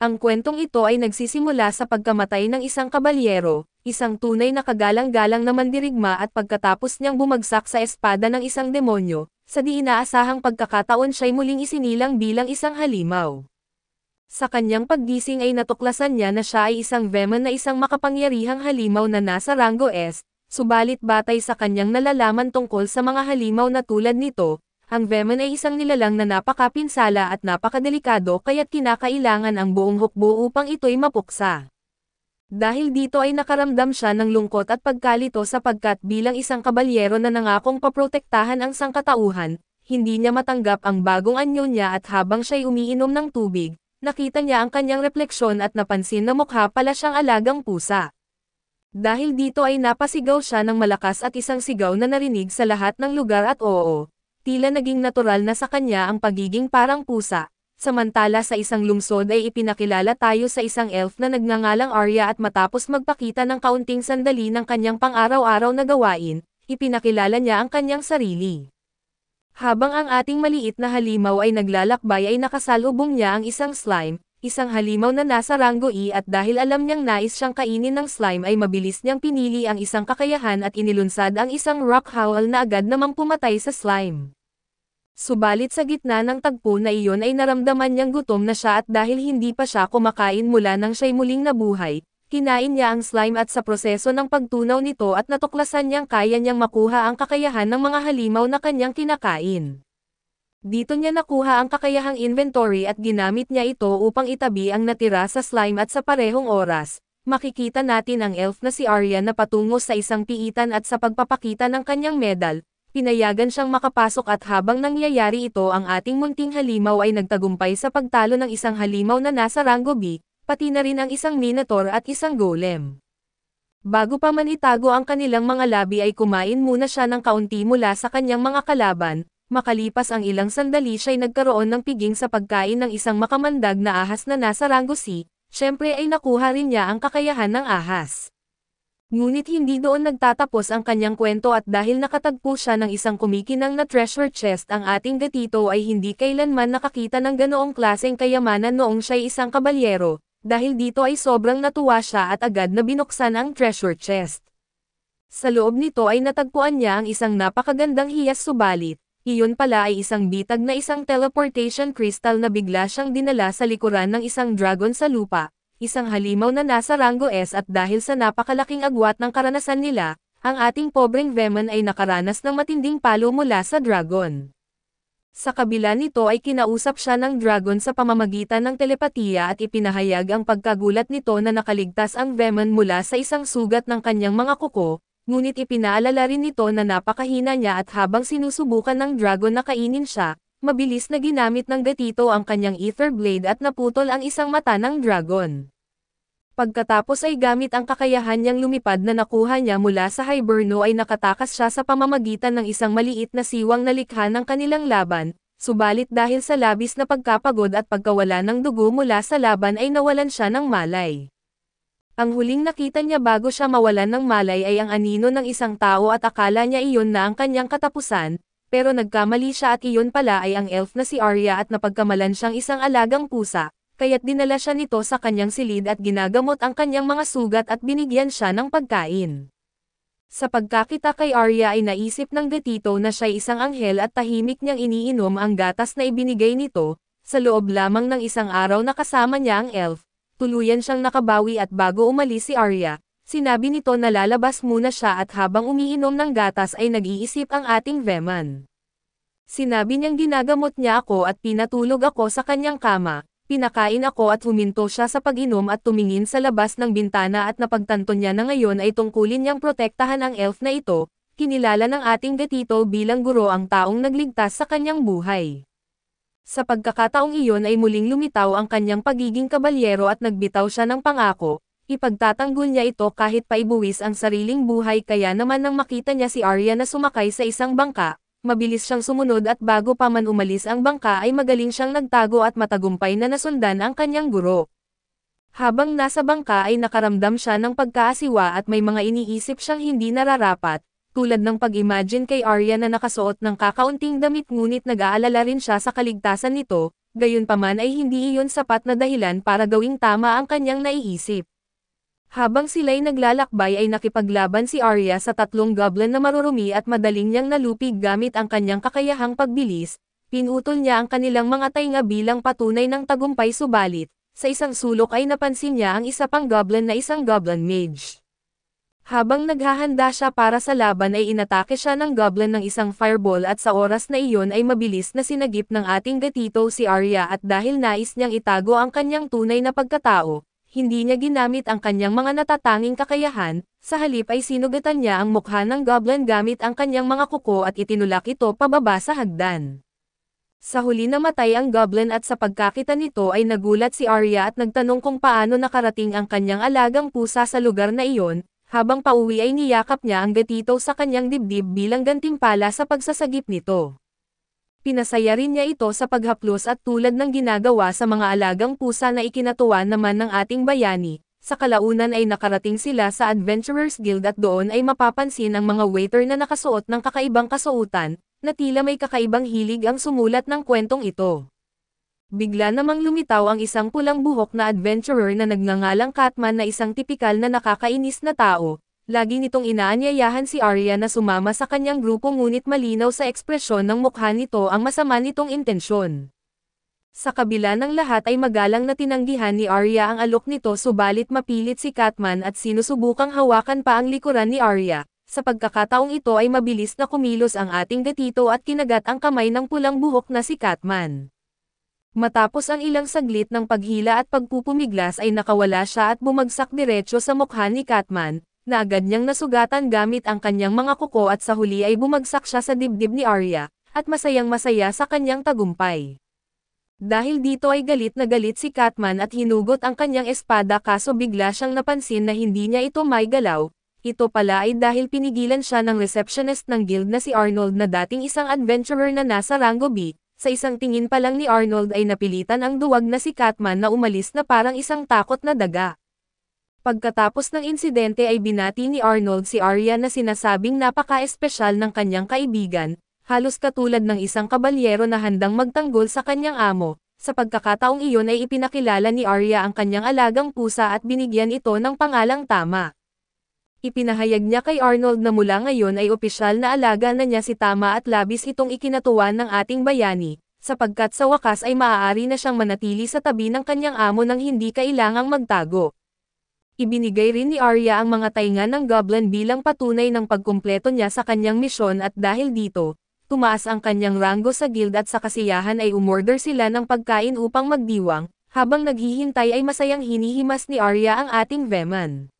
Ang kwentong ito ay nagsisimula sa pagkamatay ng isang kabalyero, isang tunay na kagalang-galang na mandirigma at pagkatapos niyang bumagsak sa espada ng isang demonyo, sa di inaasahang pagkakataon siya'y muling isinilang bilang isang halimaw. Sa kanyang paggising ay natuklasan niya na siya ay isang Veman na isang makapangyarihang halimaw na nasa ranggo S, subalit batay sa kanyang nalalaman tungkol sa mga halimaw na tulad nito, ang Veman ay isang nilalang na napakapinsala at napakadelikado kaya't kinakailangan ang buong hukbo upang ito'y mapuksa. Dahil dito ay nakaramdam siya ng lungkot at pagkalito sapagkat bilang isang kabalyero na nangakong paprotektahan ang sangkatauhan, hindi niya matanggap ang bagong anyo niya at habang siya'y umiinom ng tubig, nakita niya ang kanyang refleksyon at napansin na mukha pala siyang alagang pusa. Dahil dito ay napasigaw siya ng malakas at isang sigaw na narinig sa lahat ng lugar at oo. Tila naging natural na sa kanya ang pagiging parang pusa, samantala sa isang lungsod ay ipinakilala tayo sa isang elf na nagngangalang Arya at matapos magpakita ng kaunting sandali ng kanyang pang-araw-araw na gawain, ipinakilala niya ang kanyang sarili. Habang ang ating maliit na halimaw ay naglalakbay ay nakasalubong niya ang isang slime, isang halimaw na nasa ranggo E at dahil alam niyang nais siyang kainin ng slime ay mabilis niyang pinili ang isang kakayahan at inilunsad ang isang rock howl na agad namang pumatay sa slime. Subalit sa gitna ng tagpo na iyon ay naramdaman niyang gutom na siya at dahil hindi pa siya kumakain mula nang siya'y muling nabuhay, kinain niya ang slime at sa proseso ng pagtunaw nito at natuklasan niyang kaya niyang makuha ang kakayahan ng mga halimaw na kanyang kinakain. Dito niya nakuha ang kakayahang inventory at ginamit niya ito upang itabi ang natira sa slime at sa parehong oras, makikita natin ang elf na si Arya na patungo sa isang piitan at sa pagpapakita ng kanyang medal, pinayagan siyang makapasok at habang nangyayari ito ang ating munting halimaw ay nagtagumpay sa pagtalo ng isang halimaw na nasa ranggo B, pati na rin ang isang minotaur at isang golem. Bago pa man itago ang kanilang mga labi ay kumain muna siya ng kaunti mula sa kanyang mga kalaban. Makalipas ang ilang sandali siya'y nagkaroon ng piging sa pagkain ng isang makamandag na ahas na nasa ranggo C, syempre ay nakuha rin niya ang kakayahan ng ahas. Ngunit hindi doon nagtatapos ang kanyang kwento at dahil nakatagpo siya ng isang kumikinang na treasure chest ang ating gatito ay hindi kailanman nakakita ng ganoong klaseng kayamanan noong siya'y isang kabalyero, dahil dito ay sobrang natuwa siya at agad na binuksan ang treasure chest. Sa loob nito ay natagpuan niya ang isang napakagandang hiyas subalit, iyon pala ay isang bitag na isang teleportation crystal na bigla siyang dinala sa likuran ng isang dragon sa lupa, isang halimaw na nasa ranggo S at dahil sa napakalaking agwat ng karanasan nila, ang ating pobreng Veman ay nakaranas ng matinding palo mula sa dragon. Sa kabila nito ay kinausap siya ng dragon sa pamamagitan ng telepatiya at ipinahayag ang pagkagulat nito na nakaligtas ang Veman mula sa isang sugat ng kanyang mga kuko. Ngunit ipinaalala rin nito na napakahina niya at habang sinusubukan ng dragon na kainin siya, mabilis na ginamit ng gatito ang kanyang ether blade at naputol ang isang mata ng dragon. Pagkatapos ay gamit ang kakayahan niyang lumipad na nakuha niya mula sa Hiberno ay nakatakas siya sa pamamagitan ng isang maliit na siwang na likha ng kanilang laban, subalit dahil sa labis na pagkapagod at pagkawala ng dugo mula sa laban ay nawalan siya ng malay. Ang huling nakita niya bago siya mawalan ng malay ay ang anino ng isang tao at akala niya iyon na ang kanyang katapusan, pero nagkamali siya at iyon pala ay ang elf na si Arya at napagkamalan siyang isang alagang pusa, kaya't dinala siya nito sa kanyang silid at ginagamot ang kanyang mga sugat at binigyan siya ng pagkain. Sa pagkakita kay Arya ay naisip ng gatito na siya'y isang anghel at tahimik niyang iniinom ang gatas na ibinigay nito, sa loob lamang ng isang araw na kasama niya ang elf. Tuluyan siyang nakabawi at bago umalis si Arya, sinabi nito na lalabas muna siya at habang umiinom ng gatas ay nag-iisip ang ating Veman. Sinabi niyang ginagamot niya ako at pinatulog ako sa kanyang kama, pinakain ako at huminto siya sa pag-inom at tumingin sa labas ng bintana at napagtanto niya na ngayon ay tungkulin niyang protektahan ang elf na ito, kinilala ng ating gatito bilang guro ang taong nagligtas sa kanyang buhay. Sa pagkakataong iyon ay muling lumitaw ang kanyang pagiging kabalyero at nagbitaw siya ng pangako, ipagtatanggol niya ito kahit paibuwis ang sariling buhay kaya naman nang makita niya si Arya na sumakay sa isang bangka, mabilis siyang sumunod at bago pa man umalis ang bangka ay magaling siyang nagtago at matagumpay na nasundan ang kanyang guro. Habang nasa bangka ay nakaramdam siya ng pagkaasiwa at may mga iniisip siyang hindi nararapat, tulad ng pag-imagine kay Arya na nakasuot ng kakaunting damit ngunit nag-aalala rin siya sa kaligtasan nito, gayunpaman ay hindi iyon sapat na dahilan para gawing tama ang kanyang naiisip. Habang sila'y naglalakbay ay nakipaglaban si Arya sa tatlong goblin na marurumi at madaling niyang nalupig gamit ang kanyang kakayahang pagbilis, pinutol niya ang kanilang mga tainga bilang patunay ng tagumpay subalit, sa isang sulok ay napansin niya ang isa pang goblin na isang goblin mage. Habang naghahanda siya para sa laban ay inatake siya ng goblin ng isang fireball at sa oras na iyon ay mabilis na sinagip ng ating gatito si Arya at dahil nais niyang itago ang kanyang tunay na pagkatao, hindi niya ginamit ang kanyang mga natatanging kakayahan, sa halip ay sinugatan niya ang mukha ng goblin gamit ang kanyang mga kuko at itinulak ito pababa sa hagdan. Sa huli namatay ang goblin at sa pagkakita nito ay nagulat si Arya at nagtanong kung paano nakarating ang kanyang alagang pusa sa lugar na iyon. Habang pauwi ay niyakap niya ang gatito sa kanyang dibdib bilang gantimpala sa pagsasagip nito. Pinasaya rin niya ito sa paghaplos at tulad ng ginagawa sa mga alagang pusa na ikinatuwa naman ng ating bayani, sa kalaunan ay nakarating sila sa Adventurers Guild at doon ay mapapansin ang mga waiter na nakasuot ng kakaibang kasuotan, na tila may kakaibang hilig ang sumulat ng kwentong ito. Bigla namang lumitaw ang isang pulang buhok na adventurer na nagngangalang Catman na isang tipikal na nakakainis na tao. Lagi nitong inaanyayahan si Arya na sumama sa kanyang grupo ngunit malinaw sa ekspresyon ng mukha nito ang masama nitong intensyon. Sa kabila ng lahat ay magalang na tinanggihan ni Arya ang alok nito subalit mapilit si Catman at sinusubukang hawakan pa ang likuran ni Arya. Sa pagkakataong ito ay mabilis na kumilos ang ating gatito at kinagat ang kamay ng pulang buhok na si Catman. Matapos ang ilang saglit ng paghila at pagpupumiglas ay nakawala siya at bumagsak diretso sa mukha ni Catman, na agad niyang nasugatan gamit ang kanyang mga kuko at sa huli ay bumagsak siya sa dibdib ni Arya, at masayang-masaya sa kanyang tagumpay. Dahil dito ay galit na galit si Catman at hinugot ang kanyang espada kaso bigla siyang napansin na hindi niya ito may galaw. Ito pala ay dahil pinigilan siya ng receptionist ng guild na si Arnold na dating isang adventurer na nasa Rango B. Sa isang tingin pa lang ni Arnold ay napilitan ang duwag na si Catman na umalis na parang isang takot na daga. Pagkatapos ng insidente ay binati ni Arnold si Arya na sinasabing napaka-espesyal ng kanyang kaibigan, halos katulad ng isang kabalyero na handang magtanggol sa kanyang amo. Sa pagkakataong iyon ay ipinakilala ni Arya ang kanyang alagang pusa at binigyan ito ng pangalang Tama. Ipinahayag niya kay Arnold na mula ngayon ay opisyal na alaga na niya si Tama at labis itong ikinatuwa ng ating bayani, sapagkat sa wakas ay maaari na siyang manatili sa tabi ng kanyang amo nang hindi kailangang magtago. Ibinigay rin ni Arya ang mga tainga ng goblin bilang patunay ng pagkumpleto niya sa kanyang misyon at dahil dito, tumaas ang kanyang ranggo sa guild at sa kasiyahan ay umorder sila ng pagkain upang magdiwang, habang naghihintay ay masayang hinihimas ni Arya ang ating Veman.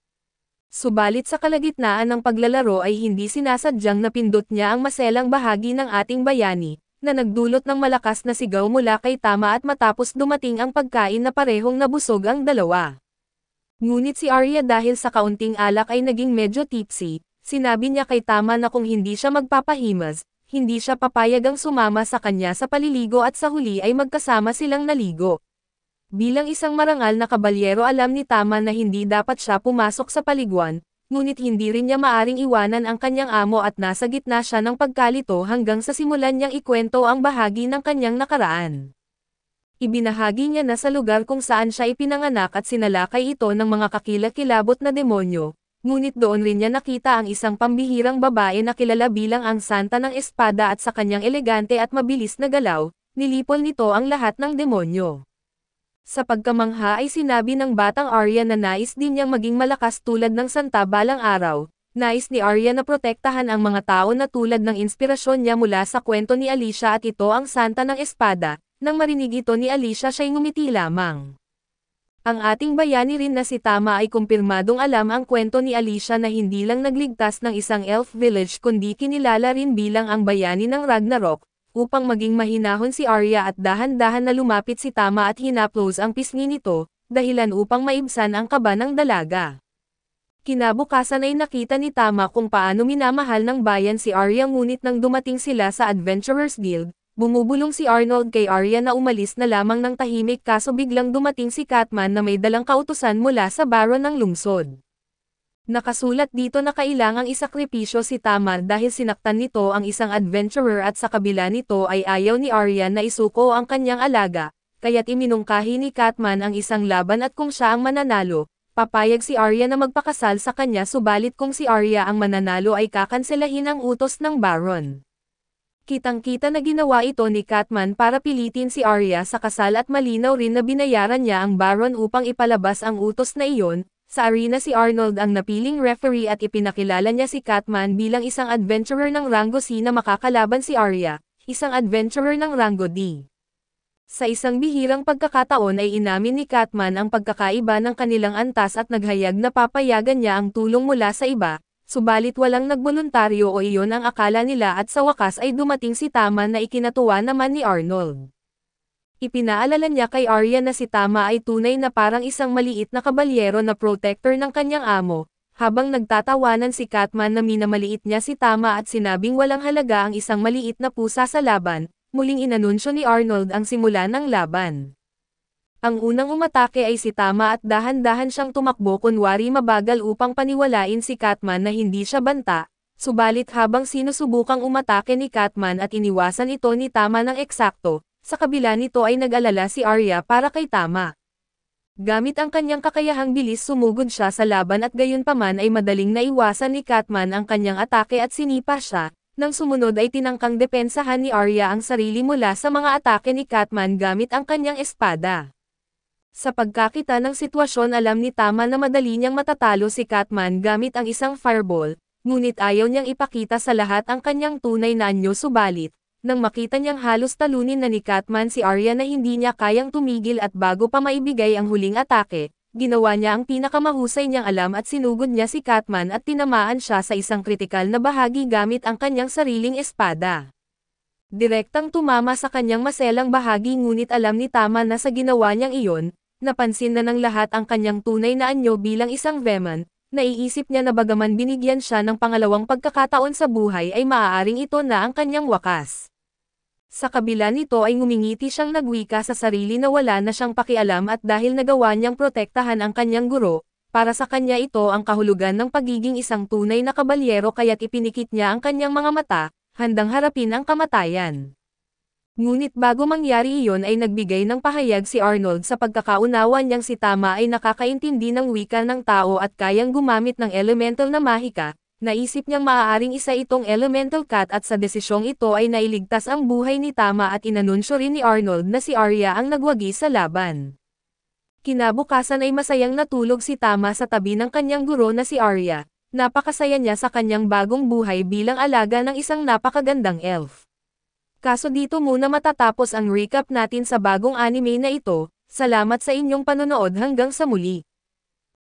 Subalit sa kalagitnaan ng paglalaro ay hindi sinasadyang napindot niya ang maselang bahagi ng ating bayani, na nagdulot ng malakas na sigaw mula kay Tama at matapos dumating ang pagkain na parehong nabusog ang dalawa. Ngunit si Arya dahil sa kaunting alak ay naging medyo tipsy, sinabi niya kay Tama na kung hindi siya magpapahimas, hindi siya papayagang sumama sa kanya sa paliligo at sa huli ay magkasama silang naligo. Bilang isang marangal na kabalyero alam ni Tama na hindi dapat siya pumasok sa paliguan, ngunit hindi rin niya maaring iwanan ang kanyang amo at nasa gitna siya ng pagkalito hanggang sa simulan niyang ikwento ang bahagi ng kanyang nakaraan. Ibinahagi niya na sa lugar kung saan siya ipinanganak at sinalakay ito ng mga kakilakilabot na demonyo, ngunit doon rin niya nakita ang isang pambihirang babae na kilala bilang ang Santa ng Espada at sa kanyang elegante at mabilis na galaw, nilipol nito ang lahat ng demonyo. Sa pagkamangha ay sinabi ng batang Arya na nais din niyang maging malakas tulad ng Santa balang araw. Nais ni Arya na protektahan ang mga tao na tulad ng inspirasyon niya mula sa kwento ni Alicia at ito ang Santa ng Espada. Nang marinig ito ni Alicia siya'y ngumiti lamang. Ang ating bayani rin na si Tama ay kumpirmadong alam ang kwento ni Alicia na hindi lang nagligtas ng isang elf village kundi kinilala rin bilang ang bayani ng Ragnarok. Upang maging mahinahon si Arya at dahan-dahan na lumapit si Tama at hinaplos ang pisngi nito, dahilan upang maibsan ang kaba ng dalaga. Kinabukasan ay nakita ni Tama kung paano minamahal ng bayan si Arya ngunit nang dumating sila sa Adventurers Guild, bumubulong si Arnold kay Arya na umalis na lamang ng tahimik kaso biglang dumating si Catman na may dalang kautusan mula sa baron ng lungsod. Nakasulat dito na kailangang isakripisyo si Tama dahil sinaktan nito ang isang adventurer at sa kabila nito ay ayaw ni Arya na isuko ang kanyang alaga, kaya't iminungkahi ni Catman ang isang laban at kung siya ang mananalo, papayag si Arya na magpakasal sa kanya subalit kung si Arya ang mananalo ay kakanselahin ang utos ng Baron. Kitang-kita na ginawa ito ni Catman para pilitin si Arya sa kasal at malinaw rin na binayaran niya ang Baron upang ipalabas ang utos na iyon. Sa arena si Arnold ang napiling referee at ipinakilala niya si Catman bilang isang adventurer ng Rango C na makakalaban si Arya, isang adventurer ng Rango D. Sa isang bihirang pagkakataon ay inamin ni Catman ang pagkakaiba ng kanilang antas at naghayag na papayagan niya ang tulong mula sa iba. Subalit walang nagboluntaryo o iyon ang akala nila at sa wakas ay dumating si Tama na ikinatuwa naman ni Arnold. Ipinaalala niya kay Arya na si Tama ay tunay na parang isang maliit na kabalyero na protector ng kanyang amo, habang nagtatawanan si Catman na minamaliit niya si Tama at sinabing walang halaga ang isang maliit na pusa sa laban, muling inanunsyo ni Arnold ang simula ng laban. Ang unang umatake ay si Tama at dahan-dahan siyang tumakbo kunwari mabagal upang paniwalain si Catman na hindi siya banta, subalit habang sinusubukang umatake ni Catman at iniwasan ito ni Tama ng eksakto, sa kabila nito ay nag-alala si Arya para kay Tama. Gamit ang kanyang kakayahang bilis sumugod siya sa laban at gayunpaman ay madaling naiwasan ni Catman ang kanyang atake at sinipa siya, nang sumunod ay tinangkang depensahan ni Arya ang sarili mula sa mga atake ni Catman gamit ang kanyang espada. Sa pagkakita ng sitwasyon alam ni Tama na madali niyang matatalo si Catman gamit ang isang fireball, ngunit ayaw niyang ipakita sa lahat ang kanyang tunay na anyo subalit, nang makita niyang halos talunin na ni Catman si Arya na hindi niya kayang tumigil at bago pa maibigay ang huling atake, ginawa niya ang pinakamahusay niyang alam at sinugod niya si Catman at tinamaan siya sa isang kritikal na bahagi gamit ang kanyang sariling espada. Direktang tumama sa kanyang maselang bahagi ngunit alam ni Tama na sa ginawa niyang iyon, napansin na ng lahat ang kanyang tunay na anyo bilang isang Veman, naiisip niya na bagaman binigyan siya ng pangalawang pagkakataon sa buhay ay maaaring ito na ang kanyang wakas. Sa kabila nito ay ngumingiti siyang nagwika sa sarili na wala na siyang pakialam at dahil nagawa niyang protektahan ang kanyang guro, para sa kanya ito ang kahulugan ng pagiging isang tunay na kabalyero kaya't ipinikit niya ang kanyang mga mata, handang harapin ang kamatayan. Ngunit bago mangyari iyon ay nagbigay ng pahayag si Arnold sa pagkakaunawa niyang si Tama ay nakakaintindi ng wika ng tao at kayang gumamit ng elemental na mahika, naisip niyang maaaring isa itong elemental cat at sa desisyong ito ay nailigtas ang buhay ni Tama at inanunsyo rin ni Arnold na si Arya ang nagwagi sa laban. Kinabukasan ay masayang natulog si Tama sa tabi ng kanyang guro na si Arya, napakasaya niya sa kanyang bagong buhay bilang alaga ng isang napakagandang elf. Kaso dito muna matatapos ang recap natin sa bagong anime na ito, salamat sa inyong panonood hanggang sa muli.